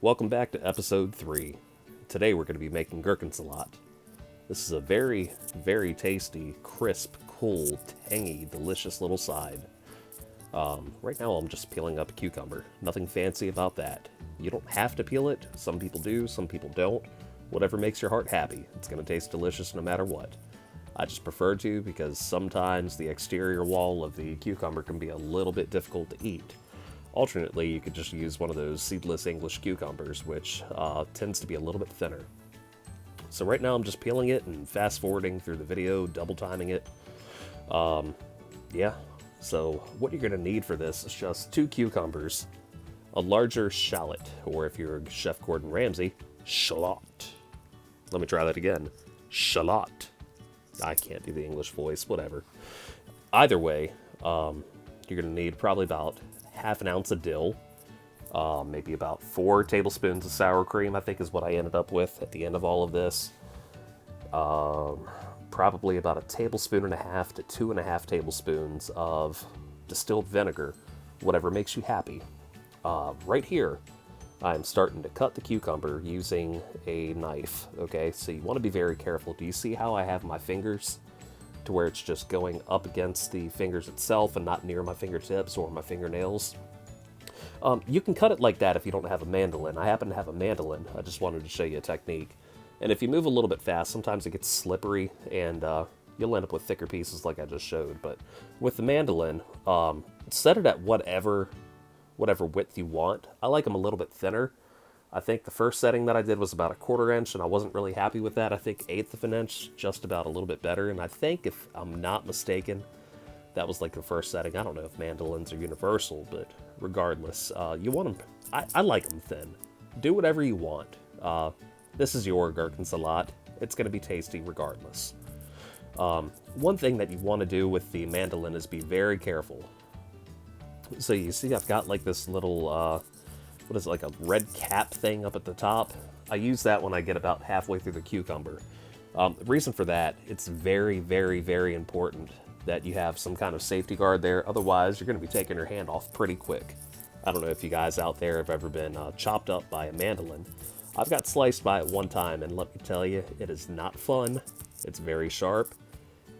Welcome back to episode 3. Today we're going to be making Gurkensalat. This is a very, very tasty, crisp, cool, tangy, delicious little side. Right now I'm just peeling up a cucumber. Nothing fancy about that. You don't have to peel it. Some people do, some people don't. Whatever makes your heart happy. It's going to taste delicious no matter what. I just prefer to because sometimes the exterior wall of the cucumber can be a little bit difficult to eat. Alternately, you could just use one of those seedless English cucumbers, which tends to be a little bit thinner. So right now I'm just peeling it and fast forwarding through the video, double timing it. Yeah, so what you're going to need for this is just 2 cucumbers, a larger shallot, or if you're Chef Gordon Ramsay, shallot. Let me try that again. Shallot. I can't do the English voice, whatever. Either way, you're going to need probably about half an ounce of dill, maybe about 4 tablespoons of sour cream, I think is what I ended up with at the end of all of this. Probably about 1.5 tablespoons to 2.5 tablespoons of distilled vinegar, whatever makes you happy. Right here, I'm starting to cut the cucumber using a knife, okay? So you want to be very careful. Do you see how I have my fingers to where it's just going up against the fingers itself and not near my fingertips or my fingernails? You can cut it like that if you don't have a mandolin. I happen to have a mandolin. I just wanted to show you a technique. And if you move a little bit fast, sometimes it gets slippery and you'll end up with thicker pieces like I just showed. But with the mandolin, set it at whatever width you want. I like them a little bit thinner. I think the first setting that I did was about 1/4 inch, and I wasn't really happy with that. I think 1/8 of an inch, just about a little bit better. And I think, if I'm not mistaken, that was like the first setting. I don't know if mandolins are universal, but regardless, you want them. I like them thin. Do whatever you want. This is your Gurkensalat. It's going to be tasty regardless. One thing that you want to do with the mandolin is be very careful. So you see I've got like this little, what is it, like a red cap thing up at the top? I use that when I get about halfway through the cucumber. The reason for that, it's very, very, very important that you have some kind of safety guard there. Otherwise, you're going to be taking your hand off pretty quick. I don't know if you guys out there have ever been chopped up by a mandolin. I've got sliced by it one time, and let me tell you, it is not fun. It's very sharp.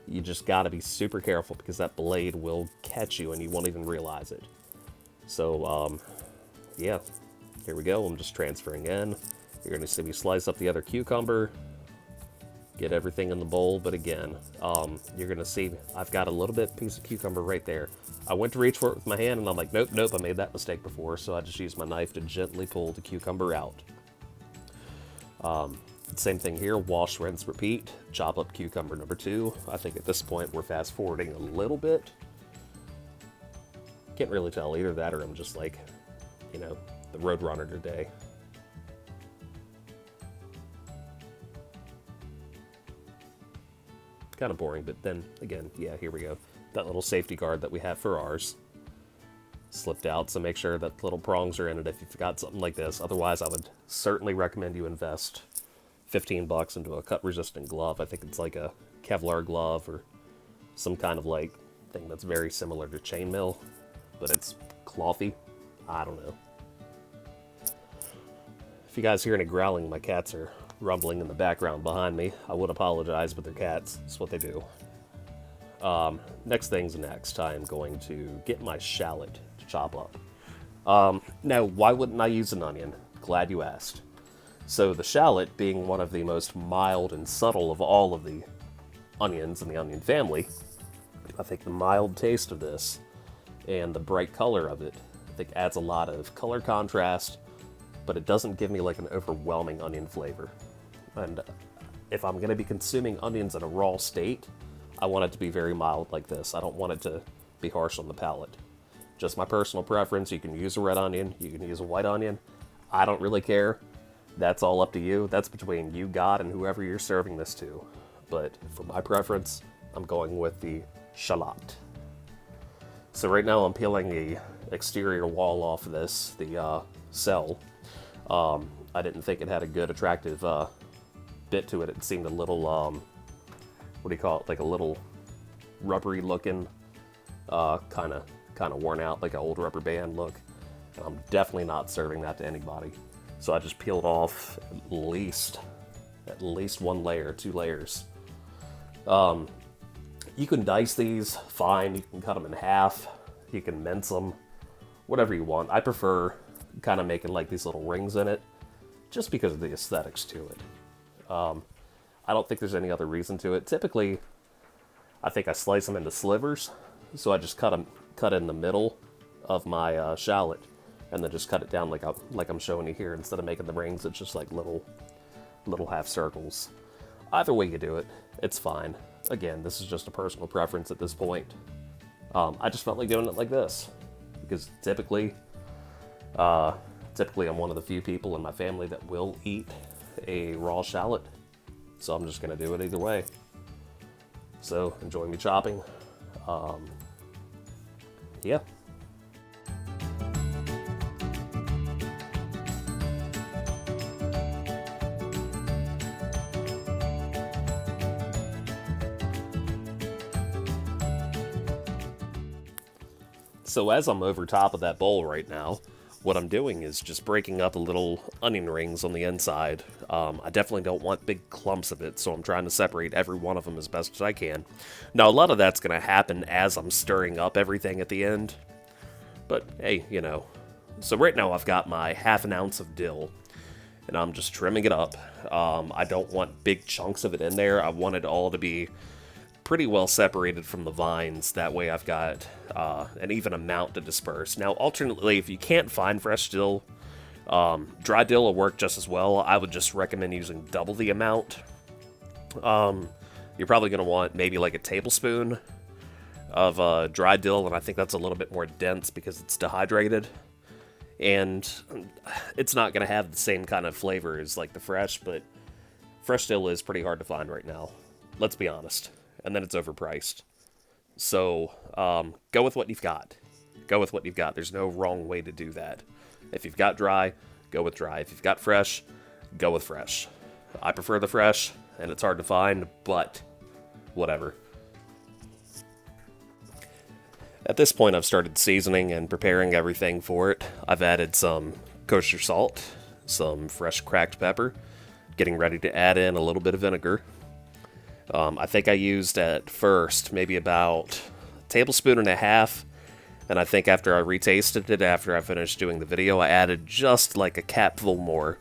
You just got to be super careful because that blade will catch you and you won't even realize it. So, yeah, here we go. I'm just transferring in. You're going to see me slice up the other cucumber, get everything in the bowl, but again, you're going to see I've got a little bit piece of cucumber right there. I went to reach for it with my hand, and I'm like, nope, I made that mistake before, so I just used my knife to gently pull the cucumber out. Same thing here, wash, rinse, repeat. Chop up cucumber number 2. I think at this point we're fast forwarding a little bit. Can't really tell, either that or I'm just like, you know, the Roadrunner today. Kind of boring, but then again, yeah, here we go. That little safety guard that we have for ours slipped out, so make sure that little prongs are in it if you've got something like this. Otherwise, I would certainly recommend you invest $15 into a cut-resistant glove. I think it's like a Kevlar glove or some kind of like thing that's very similar to chainmail, but it's clothy. I don't know. If you guys hear any growling, my cats are rumbling in the background behind me. I would apologize, but they're cats. That's what they do. Next thing's next. I am going to get my shallot to chop up. Now, why wouldn't I use an onion? Glad you asked. So the shallot, being one of the most mild and subtle of all of the onions in the onion family, I think the mild taste of this and the bright color of it, I think adds a lot of color contrast, but it doesn't give me like an overwhelming onion flavor. And if I'm going to be consuming onions in a raw state, I want it to be very mild like this. I don't want it to be harsh on the palate. Just my personal preference. You can use a red onion, you can use a white onion. I don't really care. That's all up to you. That's between you, God, and whoever you're serving this to. But for my preference, I'm going with the shallot. So right now I'm peeling the exterior wall off of this, the cell. I didn't think it had a good, attractive bit to it. It seemed a little, what do you call it, like a little rubbery looking, kind of worn out, like an old rubber band look. And I'm definitely not serving that to anybody. So I just peeled off at least 1 layer, 2 layers. You can dice these, fine. You can cut them in half. You can mince them, whatever you want. I prefer kind of making like these little rings in it, just because of the aesthetics to it. I don't think there's any other reason to it. Typically, I think I slice them into slivers, so I just cut in the middle of my shallot, and then just cut it down like I'm showing you here. Instead of making the rings, it's just like little half circles. Either way you do it, it's fine. Again, this is just a personal preference at this point. I just felt like doing it like this, because typically I'm one of the few people in my family that will eat a raw shallot, so I'm just going to do it either way. So, enjoy me chopping. Yeah. So as I'm over top of that bowl right now, what I'm doing is just breaking up the little onion rings on the inside. I definitely don't want big clumps of it, so I'm trying to separate every one of them as best as I can. Now, a lot of that's going to happen as I'm stirring up everything at the end. But, hey, you know. So right now I've got my ½ an ounce of dill, and I'm just trimming it up. I don't want big chunks of it in there. I want it all to be pretty well separated from the vines. That way I've got an even amount to disperse. Now, alternately, if you can't find fresh dill, dry dill will work just as well. I would just recommend using double the amount. You're probably going to want maybe like a tablespoon of dry dill, and I think that's a little bit more dense because it's dehydrated. And it's not going to have the same kind of flavor as like the fresh, but fresh dill is pretty hard to find right now. Let's be honest. And then it's overpriced. So, go with what you've got. Go with what you've got. There's no wrong way to do that. If you've got dry, go with dry. If you've got fresh, go with fresh. I prefer the fresh, and it's hard to find, but whatever. At this point, I've started seasoning and preparing everything for it. I've added some kosher salt, some fresh cracked pepper, getting ready to add in a little bit of vinegar. I think I used at first maybe about a tablespoon and a half, and I think after I retasted it, after I finished doing the video, I added just like a capful more.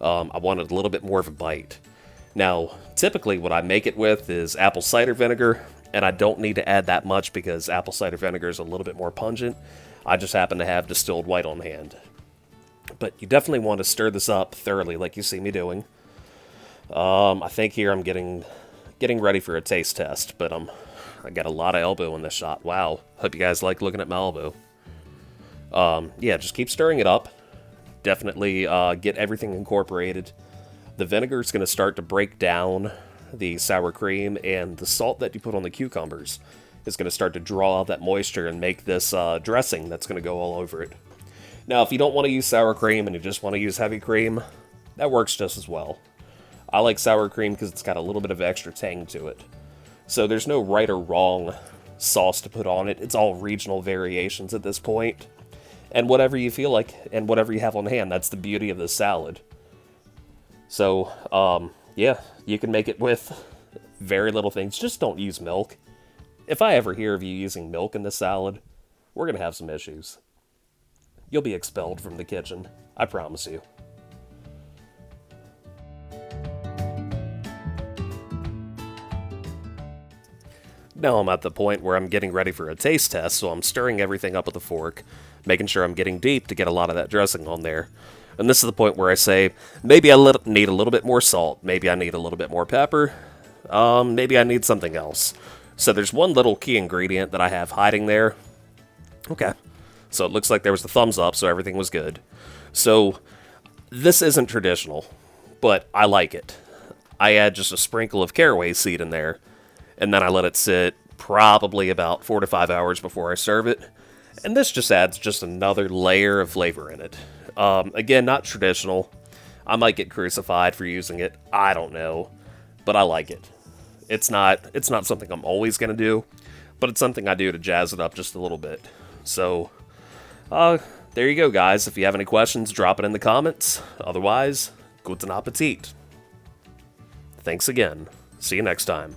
I wanted a little bit more of a bite. Now, typically what I make it with is apple cider vinegar, and I don't need to add that much because apple cider vinegar is a little bit more pungent. I just happen to have distilled white on hand. But you definitely want to stir this up thoroughly like you see me doing. I think here I'm getting ready for a taste test, but I got a lot of elbow in this shot. Wow. Hope you guys like looking at my elbow. Yeah, just keep stirring it up. Definitely get everything incorporated. The vinegar is going to start to break down the sour cream, and the salt that you put on the cucumbers is going to start to draw out that moisture and make this dressing that's going to go all over it. Now, if you don't want to use sour cream and you just want to use heavy cream, that works just as well. I like sour cream because it's got a little bit of extra tang to it. So there's no right or wrong sauce to put on it. It's all regional variations at this point. And whatever you feel like and whatever you have on hand, that's the beauty of this salad. So, yeah, you can make it with very little things. Just don't use milk. If I ever hear of you using milk in this salad, we're going to have some issues. You'll be expelled from the kitchen. I promise you. Now I'm at the point where I'm getting ready for a taste test, so I'm stirring everything up with a fork, making sure I'm getting deep to get a lot of that dressing on there. And this is the point where I say, maybe I need a little bit more salt, maybe I need a little bit more pepper, maybe I need something else. So there's one little key ingredient that I have hiding there. Okay, so it looks like there was a thumbs up, so everything was good. So this isn't traditional, but I like it. I add just a sprinkle of caraway seed in there, and then I let it sit probably about 4 to 5 hours before I serve it. And this just adds just another layer of flavor in it. Again, not traditional. I might get crucified for using it. I don't know. But I like it. It's not something I'm always going to do, but it's something I do to jazz it up just a little bit. So, there you go, guys. If you have any questions, drop it in the comments. Otherwise, guten Appetit. Thanks again. See you next time.